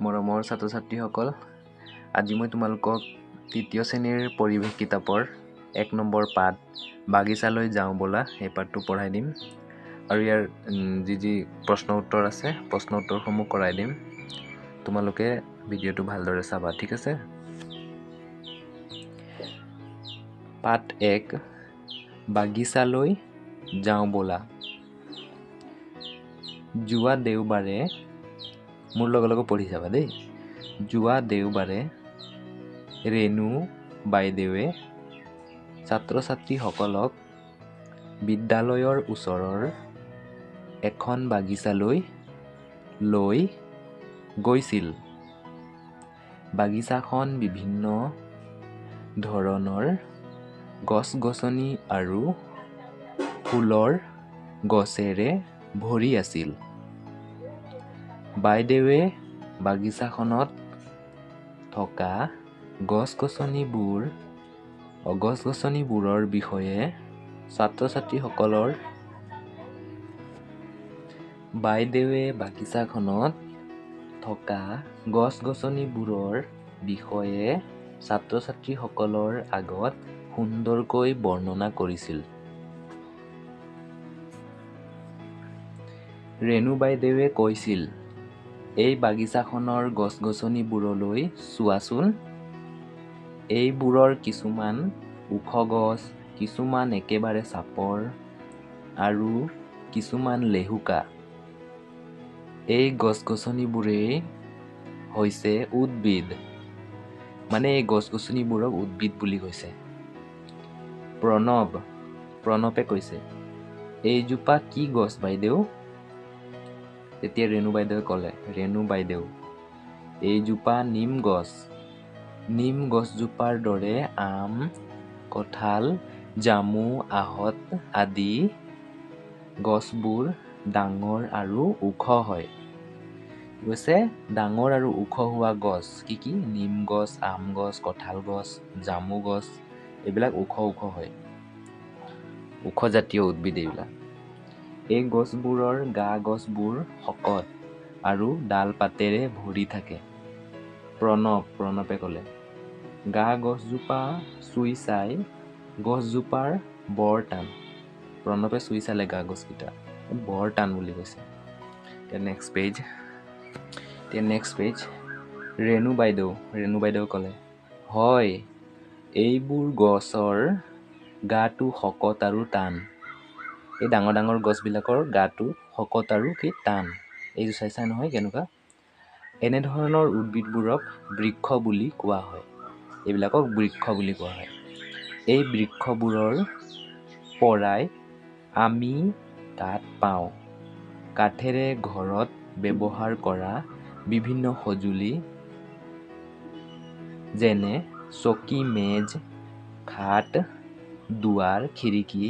মৰমৰ ছাত্ৰ-ছাত্ৰীসকল, আজি মই তোমালোকক তৃতীয় শ্ৰেণীৰ পৰিৱেশ কিতাপৰ ১ নম্বৰ পাঠ বাগিচালৈ যাওঁ ব'লা এই পাঠটো পঢ়াই দিম আৰু ইয়াৰ যি প্ৰশ্ন উত্তৰ আছে প্ৰশ্ন উত্তৰসমূহ কৰাই দিম। তোমালোকে ভিডিঅ'টো ভালদৰে চাবা, ঠিক আছে? পাঠ ১ বাগিচালৈ যাওঁ ব'লা। যোৱা দেওবাৰে মোৰ লগে পঢ়ি যাবা দেই। যোৱা দেওবাৰে ৰেণু বাইদেৱে ছাত্ৰ-ছাত্ৰীসকলক বিদ্যালয়ৰ ওচৰৰ এখন বাগিচালৈ লৈ গৈছিল। বাগিচাখন বিভিন্ন ধৰণৰ গছ-গছনি আৰু ফুলৰ গছেৰে ভৰি আছিল। বাইদেৱে বাগিচাখনত থকা গছ-গছনিবোৰৰ বিষয়ে ছাত্ৰ-ছাত্ৰীসকলৰ আগত সুন্দৰকৈ বৰ্ণনা কৰিছিল। ৰেণু বাইদেৱে কৈছিল, এই বাগিচাখনৰ গছ-গছনিবোৰলৈ চোৱাচোন। এইবোৰৰ কিছুমান ওখ গছ, কিছুমান একেবাৰে চাপৰ আৰু কিছুমান লেহুকা। এই গছ-গছনিবোৰেই হৈছে উদ্ভিদ। মানে এই গছ-গছনিবোৰক উদ্ভিদ বুলি কৈছে। প্ৰণৱে কৈছে, এইজোপা কি গছ বাইদেউ? তেতিয়া ৰেণু বাইদেৱে ক'লে, এইজোপা নিম গছ। নিম গছজোপাৰ দৰে আম, কঁঠাল, জামু, আহঁত আদি গছবোৰ ডাঙৰ আৰু ওখ হয়। কৈছে ডাঙৰ আৰু ওখ হোৱা গছ কি? নিম গছ, আম গছ, কঁঠাল গছ, জামু গছ, এইবিলাক ওখ হয়। ওখ জাতীয় উদ্ভিদ এইবিলাক। এই গছবোৰৰ গছবোৰ শকত আৰু ডাল-পাতেৰে ভৰি থাকে। প্ৰণৱে ক'লে, গছজোপা চুই চাই গছজোপাৰ বৰ টান। প্ৰণৱে চুই চালে গছকেইটা বৰ টান বুলি কৈছে। Next page. ৰেণু বাইদেউ ক'লে, হয়, এইবোৰ গছৰ গাটো শকত আৰু টান। এই ডাঙৰ গছবিলাকৰ গাটো শকত আৰু টান। এইটো চাইছা নহয় কেনেকুৱা? এনেধৰণৰ উদ্ভিদবোৰক বৃক্ষ বুলি কোৱা হয়। এইবিলাকক বৃক্ষ বুলি কোৱা হয়। এই বৃক্ষবোৰৰ পৰাই আমি কাঠ পাওঁ। কাঠেৰে ঘৰত ব্যৱহাৰ কৰা বিভিন্ন সঁজুলি যেনে চকী, মেজ, খাট, দুৱাৰ, খিৰিকী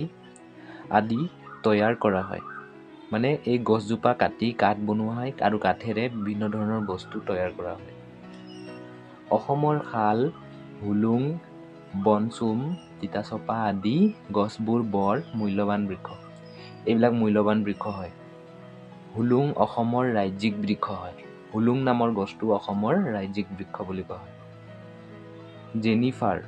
আদি তৈয়াৰ কৰা হয়। মানে এই গছজোপা কাটি কাঠ বনোৱা হয় আৰু কাঠেৰে বিভিন্ন ধৰণৰ বস্তু তৈয়াৰ কৰা হয়। অসমৰ শাল, হুলুং, বনচুম, তিতাচপা আদি গছবোৰ বৰ মূল্যৱান বৃক্ষ। এইবিলাক মূল্যৱান বৃক্ষ হয়। হুলুং অসমৰ ৰাজ্যিক বৃক্ষ হয়। হুলুং নামৰ গছটো অসমৰ ৰাজ্যিক বৃক্ষ বুলি কোৱা হয়। জেনিফাৰ,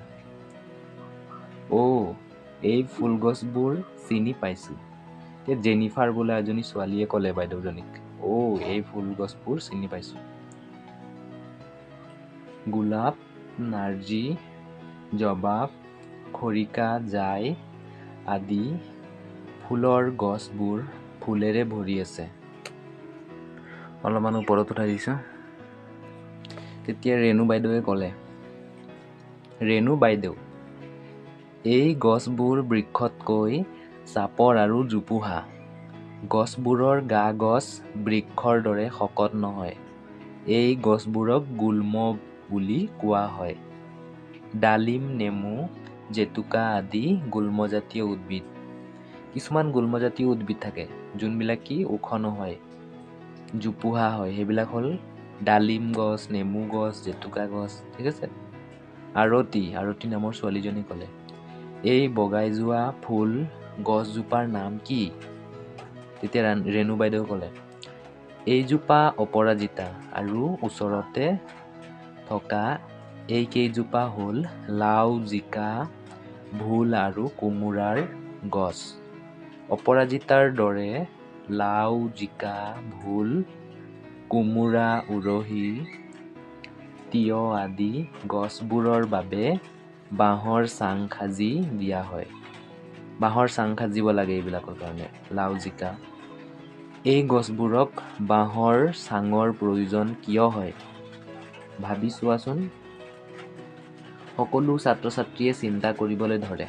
এই ফুলগছবোৰ চিনি পাইছোঁ। জেনিফাৰ বোলা এজনী ছোৱালীয়ে ক'লে বাইদেউজনীক, এই ফুলগছবোৰ চিনি পাইছোঁ। গোলাপ, নাৰ্জী, জবা, খৰিকা, জাই আদি ফুলৰ গছবোৰ ফুলেৰে ভৰি আছে। অলপমান ওপৰত উঠাই দিছোঁ। তেতিয়া ৰেণু বাইদেৱে ক'লে, এই গছবোৰ বৃক্ষতকৈ চাপৰ আৰু জোপোহা। গছবোৰৰ গছ বৃক্ষৰ দৰে শকত নহয়। এই গছবোৰক গুল্ম বুলি কোৱা হয়। ডালিম, নেমু, জেতুকা আদি গুল্মজাতীয় উদ্ভিদ। কিছুমান গুল্মজাতীয় উদ্ভিদ থাকে যোনবিলাক কি ওখ নহয়, জোপোহা হয়। সেইবিলাক হ'ল ডালিম গছ, নেমু গছ, জেতুকা গছ, ঠিক আছে? আৰতি নামৰ ছোৱালীজনী ক'লে, এই বগাই যোৱা ফুল গছজোপাৰ নাম কি? তেতিয়া ৰেণু বাইদেৱে ক'লে, এইজোপা অপৰাজিতা আৰু ওচৰতে থকা এইকেইজোপা হ'ল লাও, জিকা, ভোল আৰু কোমোৰাৰ গছ। অপৰাজিতাৰ দৰে লাও, জিকা, ভোল, কোমোৰা, উৰহী, তিয়হ আদি গছবোৰৰ বাবে বাঁহৰ চাং সাজি দিয়া হয়। বাঁহৰ চাং সাজিব লাগে এইবিলাকৰ কাৰণে, লাও, জিকা। এই গছবোৰক বাঁহৰ চাঙৰ প্ৰয়োজন কিয় হয়? ভাবি চোৱাচোন। সকলো ছাত্ৰ-ছাত্ৰীয়ে চিন্তা কৰিবলৈ ধৰে।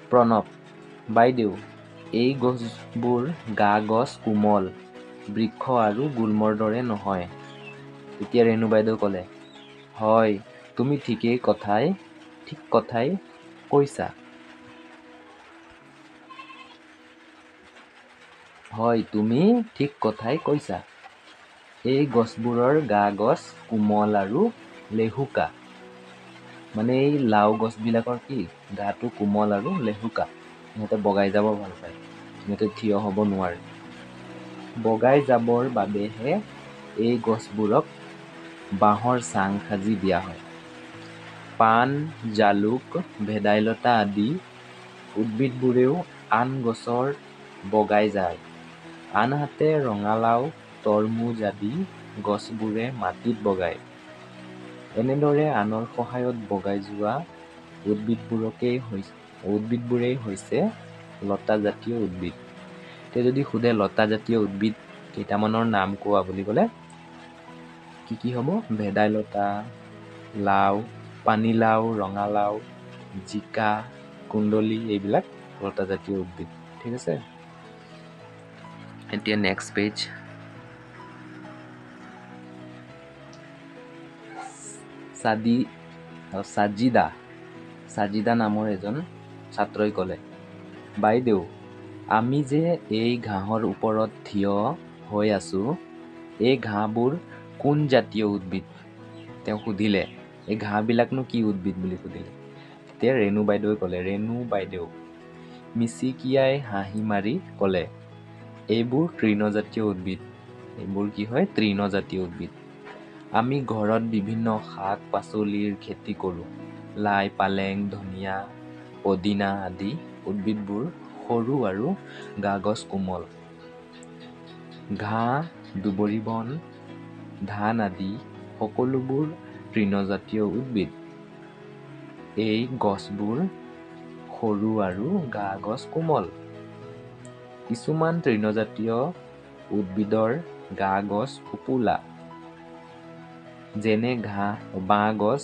প্ৰণৱ: বাইদেউ, এই গছবোৰ গা-গছ কোমল, বৃক্ষ আৰু গুল্মৰ দৰে নহয়। তেতিয়া ৰেণু বাইদেউ ক'লে, হয়, তুমি ঠিক কথাই কৈছা। হয়, তুমি ঠিক কথাই কৈছা। এই গছবোৰৰ গা-গছ কোমল আৰু লেহুকা। মানে এই লাও গছবিলাকৰ কি গাটো কোমল আৰু লেহুকা। সিহঁতে বগাই যাব ভাল পায়, সিহঁতে থিয় হ'ব নোৱাৰে। বগাই যাবৰ বাবেহে এই গছবোৰক বাঁহৰ চাং সাজি দিয়া হয়। পাণ, জালুক, ভেদাইলতা আদি উদ্ভিদবোৰেও আন গছৰ বগাই যায়। আনহাতে ৰঙালাও, তৰমুজ আদি গছবোৰে মাটিত বগায়। এনেদৰে আনৰ সহায়ত বগাই যোৱা উদ্ভিদবোৰেই হৈছে লতাজাতীয় উদ্ভিদ। এতিয়া যদি সোধে লতাজাতীয় উদ্ভিদ কেইটামানৰ নাম কোৱা বুলি ক'লে কি হ'ব? ভেদাইলতা, লাও, পানীলাও, ৰঙালাও, জিকা, কুন্দলি এইবিলাক লতাজাতীয় উদ্ভিদ। ঠিক আছে? এতিয়া নেক্সট পেজ। সাজিদা নামৰ এজন ছাত্ৰই ক'লে, বাইদেউ, আমি যে এই ঘাঁহৰ ওপৰত থিয় হৈ আছো, এই ঘাঁহবোৰ কোন জাতীয় উদ্ভিদ? তেওঁ সুধিলে, এই ঘাঁহবিলাকনো কি উদ্ভিদ বুলি সুধিলে। তেতিয়া ৰেণু বাইদেউ মিচিকিয়াই হাঁহি মাৰি ক'লে, এইবোৰ তৃণজাতীয় উদ্ভিদ। এইবোৰ কি হয়? তৃণজাতীয় উদ্ভিদ। আমি ঘৰত বিভিন্ন শাক-পাচলিৰ খেতি কৰোঁ। লাই, পালেং, ধনিয়া, পদিনা আদি উদ্ভিদবোৰ সৰু আৰু গা-গছ কোমল। ঘাঁহ, দুবৰি বন, ধান আদি সকলোবোৰ তৃণজাতীয় উদ্ভিদ। এই গছবোৰ সৰু আৰু গা-গছ কোমল। কিছুমান তৃণজাতীয় উদ্ভিদৰ গা-গছ ফোঁপোলা। যেনে বাঁহ গছ।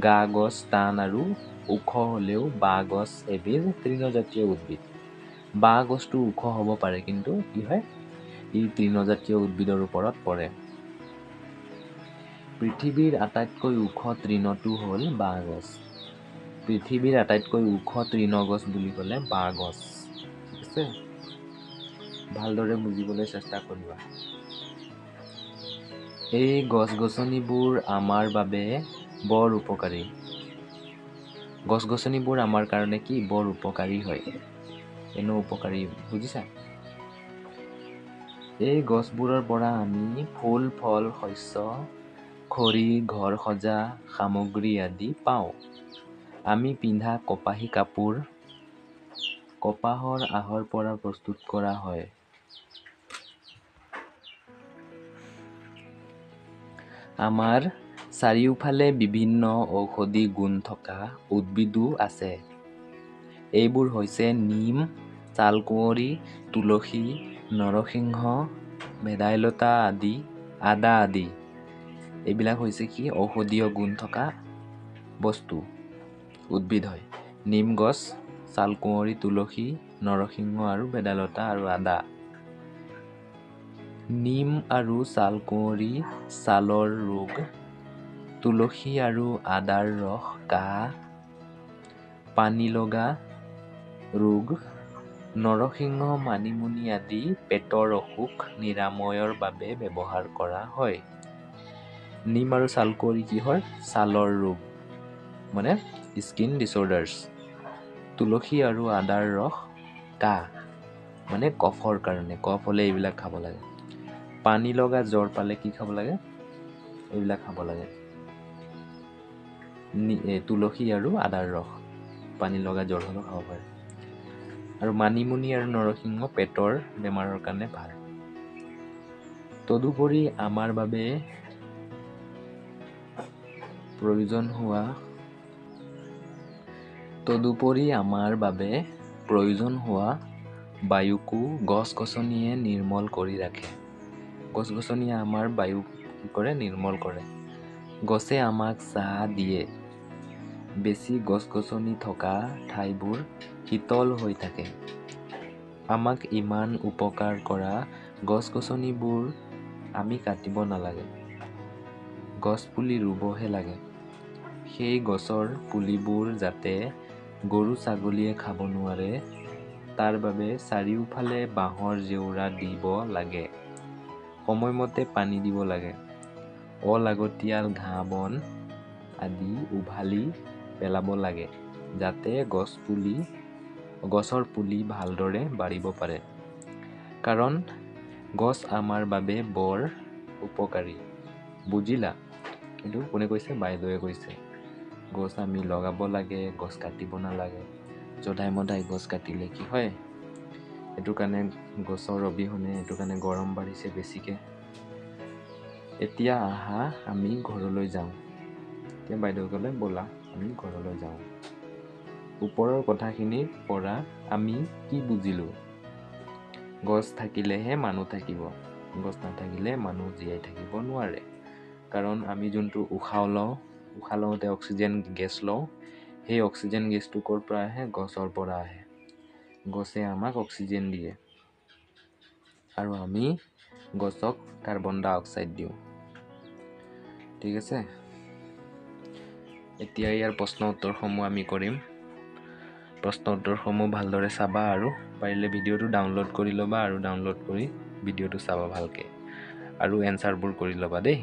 গা-গছ টান আৰু ওখ হ'লেও বাঁহ গছ এবিধ তৃণজাতীয় উদ্ভিদ। বাঁহ গছটো ওখ হ'ব পাৰে, কিন্তু কি হয়? ই তৃণজাতীয় উদ্ভিদৰ ওপৰত পৰে। পৃথিৱীৰ আটাইতকৈ ওখ তৃণটো হ'ল বাঁহ গছ। পৃথিৱীৰ আটাইতকৈ ওখ তৃণগছ বুলি ক'লে বাঁহ গছ। ঠিক আছে? ভালদৰে বুজিবলৈ চেষ্টা কৰিবা। এই গছ-গছনিবোৰ আমাৰ বাবে বৰ উপকাৰী। গছ-গছনিবোৰ আমাৰ কাৰণে কি বৰ উপকাৰী হয়। এনেও উপকাৰী, বুজিছা? এই গছবোৰৰ পৰা আমি ফুল, ফল, শস্য, খৰি, ঘৰ সজা সামগ্ৰী আদি পাওঁ। আমি পিন্ধা কপাহী কাপোৰ কপাহৰ আহৰ পৰা প্ৰস্তুত কৰা হয়। আমাৰ চাৰিওফালে বিভিন্ন ঔষধি গুণ থকা উদ্ভিদো আছে। এইবোৰ হৈছে নিম, চালকুঁৱৰী, তুলসী, নৰসিংহ, ভেদাইলতা আদা আদি। এইবিলাক হৈছে কি ঔষধীয় গুণ থকা উদ্ভিদ হয়। নিম গছ, চালকুঁৱৰী, তুলসী, নৰসিংহ আৰু ভেদাইলতা আৰু আদা। নিম আৰু চালকুঁৱৰী ছালৰ ৰোগ, তুলসী আৰু আদাৰ ৰস কাহ, পানীলগা ৰোগ, নৰসিংহ, মানিমুনি আদি পেটৰ অসুখ নিৰাময়ৰ বাবে ব্যৱহাৰ কৰা হয়। নিম আৰু চালকুঁৱৰী কি হয়? ছালৰ ৰোগ, মানে স্কিন ডিছঅৰ্ডাৰ্ছ। তুলসী আৰু আদাৰ ৰস কাহ, মানে কফৰ কাৰণে, কফ হ'লে এইবিলাক খাব লাগে। পানী লগা জ্বৰ পালে কি খাব লাগে? এইবিলাক খাব লাগে। তুলসী আৰু আদাৰ ৰস পানী লগা জ্বৰ হ'লেও খাব পাৰে। আৰু মানিমুনি আৰু নৰসিংহ পেটৰ বেমাৰৰ কাৰণে ভাল। তদুপৰি আমাৰ বাবে প্ৰয়োজন হোৱা বায়ুকো গছ-গছনিয়ে নিৰ্মল কৰি ৰাখে। গছ-গছনিয়ে আমাৰ বায়ু কি কৰে? নিৰ্মল কৰে। গছে আমাক ছাঁ দিয়ে। বেছি গছ-গছনি থকা ঠাইবোৰ শীতল হৈ থাকে। আমাক ইমান উপকাৰ কৰা গছ-গছনিবোৰ আমি কাটিব নালাগে। গছ পুলি ৰুবহে লাগে। সেই গছৰ পুলিবোৰ যাতে গৰু-ছাগলীয়ে খাব নোৱাৰে, তাৰ বাবে চাৰিওফালে বাঁহৰ জেওৰা দিব লাগে। সময়মতে পানী দিব লাগে। অলাগতিয়াল ঘাঁহ-বন আদি উভালি পেলাব লাগে, যাতে গছৰ পুলি ভালদৰে বাঢ়িব পাৰে। কাৰণ গছ আমাৰ বাবে বৰ উপকাৰী। বুজিলা? এইটো কোনে কৈছে? বাইদেৱে কৈছে। গছ আমি লগাব লাগে, গছ কাটিব নালাগে। যধাই-মধাই গছ কাটিলে কি হয়? সেইটো কাৰণে গছৰ অবিহনে সেইটো কাৰণে গৰম বাঢ়িছে বেছিকে। এতিয়া আহা আমি ঘৰলৈ যাওঁ। এতিয়া বাইদেউ ক'লে ব'লা আমি ঘৰলৈ যাওঁ। ওপৰৰ কথাখিনিৰ পৰা আমি কি বুজিলো? গছ থাকিলেহে মানুহ থাকিব। গছ নাথাকিলে মানুহ জীয়াই থাকিব নোৱাৰে। কাৰণ আমি যোনটো উশাহ লওঁতে অক্সিজেন গেছ লওঁ, সেই অক্সিজেন গেছটো ক'ৰ পৰা আহে? গছৰ পৰা আহে। গছে আমাক অক্সিজেন দিয়ে। আৰু আমি গছক কাৰ্বন ডাই অক্সাইড দিওঁ। ঠিক আছে? এতিয়া ইয়াৰ প্ৰশ্ন উত্তৰসমূহ আমি কৰিম। প্ৰশ্ন উত্তৰসমূহ ভালদৰে চাবা আৰু পাৰিলে ভিডিঅ'টো ডাউনলোড কৰি ল'বা আৰু ডাউনলোড কৰি ভিডিঅ'টো চাবা ভালকৈ। আৰু এনচাৰবোৰ কৰি ল'বা দেই।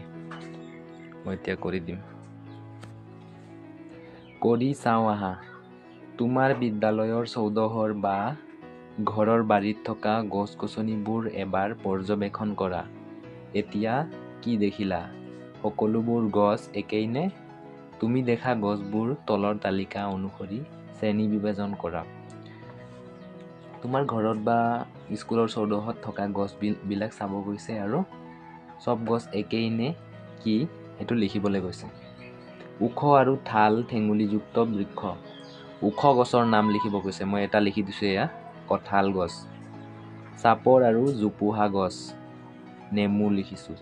মই এতিয়া কৰি দিম। কৰি চাওঁ আহা। তোমাৰ বিদ্যালয়ৰ চৌহদৰ বা ঘৰৰ বাৰীত থকা গছ-গছনিবোৰ এবাৰ পৰ্যবেক্ষণ কৰা। এতিয়া কি দেখিলা? সকলোবোৰ গছ একেই নে? তুমি দেখা গছবোৰ তলৰ তালিকা অনুসৰি শ্ৰেণী বিভাজন কৰা। তোমাৰ ঘৰত বা স্কুলৰ চৌহদত থকা গছবিলাক চাব গৈছে আৰু চব গছ একেই নে কি সেইটো লিখিবলৈ গৈছে। ওখ আৰু ঠাল ঠেঙুলিযুক্ত বৃক্ষ। ওখ গছৰ নাম লিখিব কৈছে। মই এটা লিখি দিছোঁ, এয়া কঁঠাল গছ। চাপৰ আৰু জোপোহা গছ, নেমু লিখিছোঁ।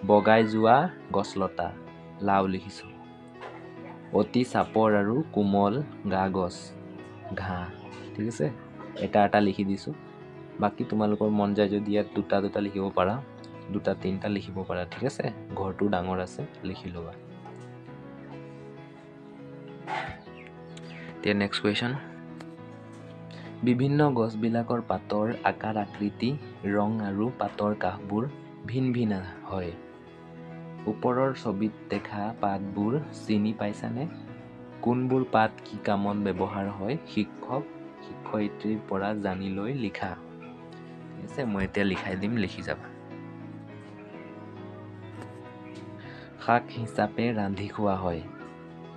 বগাই যোৱা গছলতা, লাও লিখিছোঁ। অতি চাপৰ আৰু কোমল গছ, ঘাঁহ। ঠিক আছে? এটা লিখি দিছোঁ। বাকী তোমালোকৰ মন যায় যদি ইয়াত দুটা লিখিব পাৰা, 2-3টা লিখিব পাৰা। ঠিক আছে? ঘৰটো ডাঙৰ আছে, লিখি ল'বা। এতিয়া নেক্সট কুৱেশ্যন। বিভিন্ন গছবিলাকৰ পাতৰ আকাৰ আকৃতি, ৰং আৰু পাতৰ কাষবোৰ ভিন ভিন হয়। ওপৰৰ ছবিত দেখা পাতবোৰ চিনি পাইছানে? কোনবোৰ পাত কি কামত ব্যৱহাৰ হয় শিক্ষক-শিক্ষয়িত্ৰীৰ পৰা জানি লৈ লিখা। ঠিক আছে? মই এতিয়া লিখাই দিম, লিখি যাবা। শাক হিচাপে ৰান্ধি খোৱা হয়,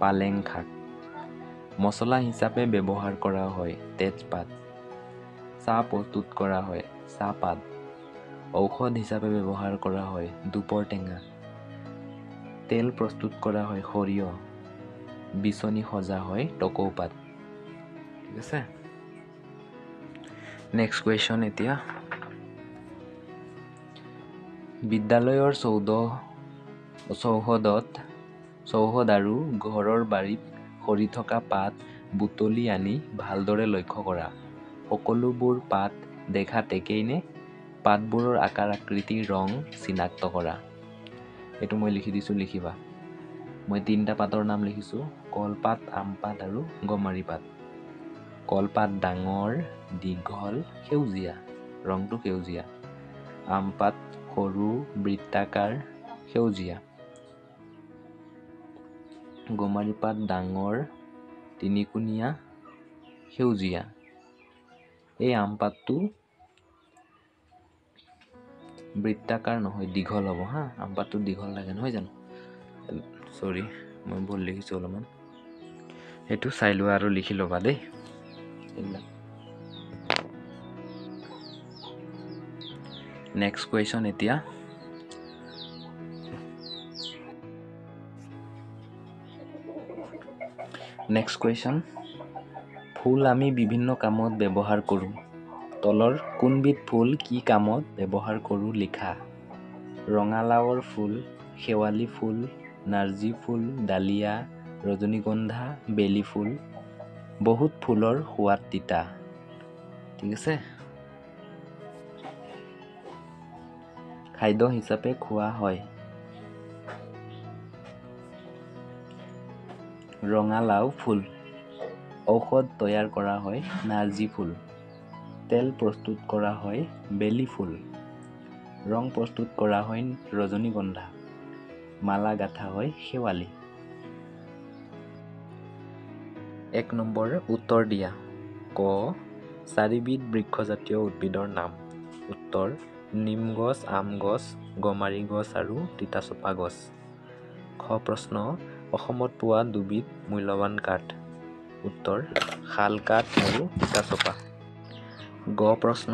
পালেং শাক। মছলা হিচাপে ব্যৱহাৰ কৰা হয়, তেজপাত। চাহ প্ৰস্তুত কৰা হয়, চাহপাত। ঔষধ হিচাপে ব্যৱহাৰ কৰা হয়, দুপৰ টেঙা। তেল প্ৰস্তুত কৰা হয়, সৰিয়হ। বিচনি সজা হয়, টকৌপাত। ঠিক আছে? নেক্সট কুৱেশ্যন এতিয়া। বিদ্যালয়ৰ চৌহদ আৰু ঘৰৰ বাৰীত সৰি থকা পাত বুটলি আনি ভালদৰে লক্ষ্য কৰা। সকলোবোৰ পাত দেখাত একেই নে? পাতবোৰৰ আকাৰ আকৃতি, ৰং চিনাক্ত কৰা। এইটো মই লিখি দিছোঁ, লিখিবা। মই 3টা পাতৰ নাম লিখিছোঁ, কলপাত, আমপাত আৰু গমাৰি পাত। কলপাত ডাঙৰ, দীঘল, সেউজীয়া, ৰংটো সেউজীয়া। আমপাত সৰু, বৃত্তাকাৰ, সেউজীয়া। গমাৰি পাত ডাঙৰ, তিনিকোণীয়া, সেউজীয়া। এই আমপাতটো বৃত্তাকাৰ নহয়, দীঘল হ'ব হা। আম পাতটো দীঘল লাগে নহয় জানো? চৰি, মই ভুল লিখিছোঁ অলপমান। সেইটো চাই লোৱা আৰু লিখি ল'বা দেই এইবিলাক। নেক্সট কুৱেশ্যন এতিয়া। নেক্সট কুৱেশ্যন, ফুল আমি বিভিন্ন কামত ব্যৱহাৰ কৰোঁ। তলৰ কোনবিধ ফুল কি কামত ব্যৱহাৰ কৰোঁ লিখা। ৰঙালাওৰ ফুল, শেৱালি ফুল, নাৰ্জী ফুল, ডালিয়া, ৰজনীগন্ধা, বেলি ফুল। বহুত ফুলৰ সোৱাদ তিতা। ঠিক আছে। খাদ্য হিচাপে খোৱা হয়। ৰঙালাও ফুল। ঔষধ তৈয়াৰ কৰা হয় নাৰ্জী ফুল। তেল প্ৰস্তুত কৰা হয় বেলি ফুল। ৰং প্ৰস্তুত কৰা হয় ৰজনীগন্ধা। মালা গাঁথা হয় শেৱালি। 1 নম্বৰ উত্তৰ দিয়া। ক, 4বিধ বৃক্ষজাতীয় উদ্ভিদৰ নাম। উত্তৰ, নিম গছ, আম গছ, গমাৰি গছ আৰু তিতাচপা গছ। খ প্ৰশ্ন, অসমত পোৱা 2বিধ মূল্যৱান কাঠ। উত্তৰ, শাল কাঠ আৰু তিতাচপা। গ প্ৰশ্ন,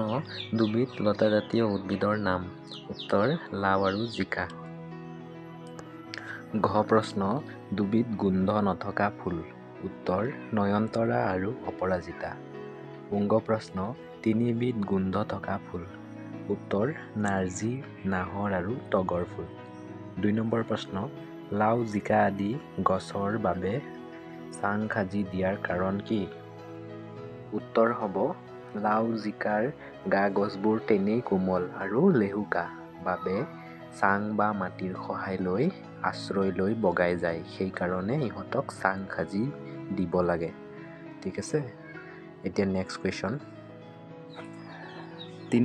2বিধ লতাজাতীয় উদ্ভিদৰ নাম। উত্তৰ, লাও আৰু জিকা। ঘ প্ৰশ্ন, 2বিধ গোন্ধ নথকা ফুল। উত্তৰ, নয়নতৰা আৰু অপৰাজিতা। উঙ্গ প্ৰশ্ন, 3বিধ গোন্ধ থকা ফুল। উত্তৰ, নাৰ্জী, নাহৰ আৰু তগৰ ফুল। 2 নম্বৰ প্ৰশ্ন, লাও, জিকা আদি গছৰ বাবে চাং সাজি দিয়াৰ কাৰণ কি? উত্তৰ হ'ব, লাও, জিকাৰ গা গছবোৰ তেনেই কোমল আৰু লেহুকা বাবে চাং বা মাটিৰ সহায় লৈ আশ্ৰয় লৈ বগাই যায়, সেইকাৰণে ইহঁতক চাং সাজি দিব লাগে। ঠিক আছে। এতিয়া নেক্সট কুৱেশ্যন। 3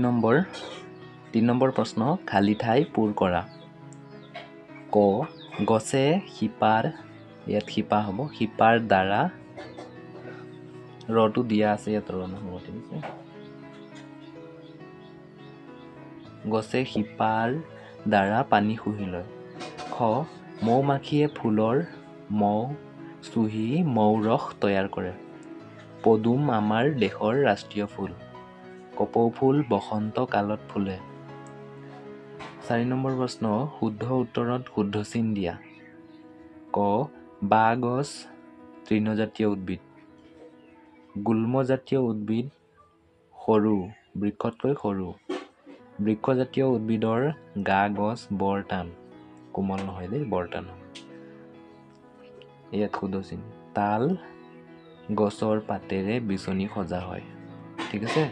নম্বৰ প্ৰশ্ন, খালী ঠাই পূৰ কৰা। ক, গছে শিপাৰ, ইয়াত শিপা হ'ব, শিপাৰ দ্বাৰা, ৰটো দিয়া আছে ইয়াত ৰ নহ'ব। ঠিক আছে। গছে শিপাৰ দ্বাৰা পানী শুহি লয়। খ, মৌ-মাখিয়ে ফুলৰ মৌ চুহি মৌ ৰস তৈয়াৰ কৰে। পদুম আমাৰ দেশৰ ৰাষ্ট্ৰীয় ফুল। কপৌ ফুল বসন্ত কালত ফুলে। 4 নম্বৰ প্ৰশ্ন, শুদ্ধ উত্তৰত শুদ্ধ চিন দিয়া। ক, বাঁহ গছ তৃণজাতীয় উদ্ভিদ। গুল্মজাতীয় উদ্ভিদ সৰু, বৃক্ষতকৈ সৰু। বৃক্ষজাতীয় উদ্ভিদৰ গা গছ বৰ টান, কোমল নহয় দেই, বৰ টান। ইয়াত শুদ্ধ চিন। তাল গছৰ পাতেৰে বিচনী সজা হয়। ঠিক আছে।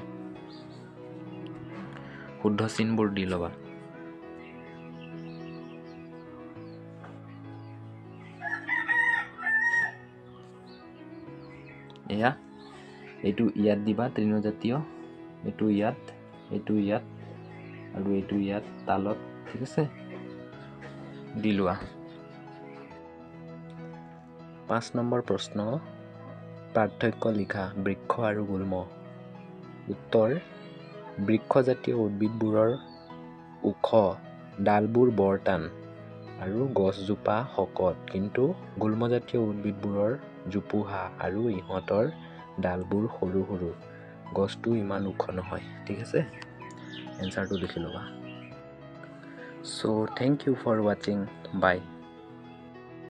শুদ্ধ চিনবোৰ দি ল'বা। এয়া, এইটো ইয়াত দিবা তৃণজাতীয়, এইটো ইয়াত, এইটো ইয়াত আৰু এইটো ইয়াত তালত। ঠিক আছে, দি লোৱা। 5 নম্বৰ প্ৰশ্ন, পাৰ্থক্য লিখা বৃক্ষ আৰু গুল্ম। উত্তৰ, বৃক্ষজাতীয় উদ্ভিদবোৰৰ ওখ, ডালবোৰ বৰ টান আৰু গছজোপা শকত, কিন্তু গুল্মজাতীয় উদ্ভিদবোৰৰ জোপোহা আৰু ইহঁতৰ ডালবোৰ সৰু সৰু, গছটো ইমান ওখ নহয়। ঠিক আছে, এনচাৰটো লিখি ল'বা। চ' থেংক ইউ ফৰ ৱাচিং, বাই।